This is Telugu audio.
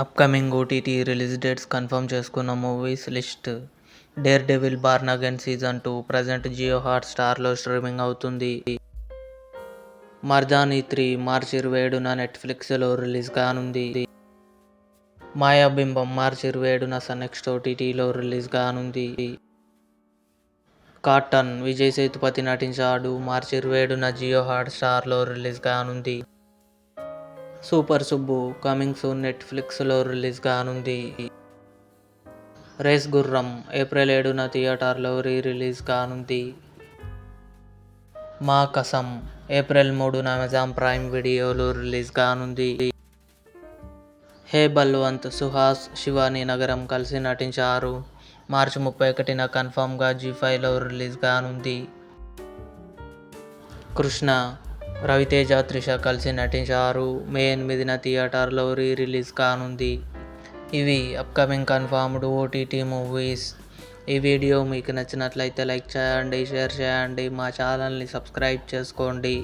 Upcoming OTT release dates confirm చేసుకున్న movies list. Daredevil Born Again season 2 present Jio హాట్‌స్టార్లో స్ట్రీమింగ్ అవుతుంది. మర్దానీ 3 మార్చి 27న నెట్ఫ్లిక్స్లో రిలీజ్ కానుంది. మాయాబింబం మార్చి 27న సన్నెక్స్ట్ ఓటీటీలో రిలీజ్ కానుంది. కాటన్ విజయ్ సేతుపతి నటించాడు మార్చి 27న జియో హాట్‌స్టార్లో రిలీజ్ కానుంది. సూపర్ సుబ్బు కమింగ్ సూన్ నెట్ఫ్లిక్స్లో రిలీజ్ కానుంది. రేస్ గుర్రం ఏప్రిల్ 7న థియేటర్లో రిలీజ్ కానుంది. మా కసం ఏప్రిల్ 3న అమెజాన్ ప్రైమ్ వీడియోలో రిలీజ్ కానుంది. హే బల్వంత్ సుహాస్ శివాని నగరం కలిసి నటించారు మార్చి 31న కన్ఫర్మ్గా జీ5లో రిలీజ్ కానుంది. కృష్ణ రవితేజ త్రిష కలిసి నటించారు మే 8న థియేటర్లో రిలీజ్ కానుంది. ఇవి అప్కమింగ్ కన్ఫర్మ్డ్ ఓటీటీ మూవీస్. ఈ వీడియో మీకు నచ్చినట్లయితే లైక్ చేయండి, షేర్ చేయండి, మా ఛానల్ని సబ్స్క్రైబ్ చేసుకోండి.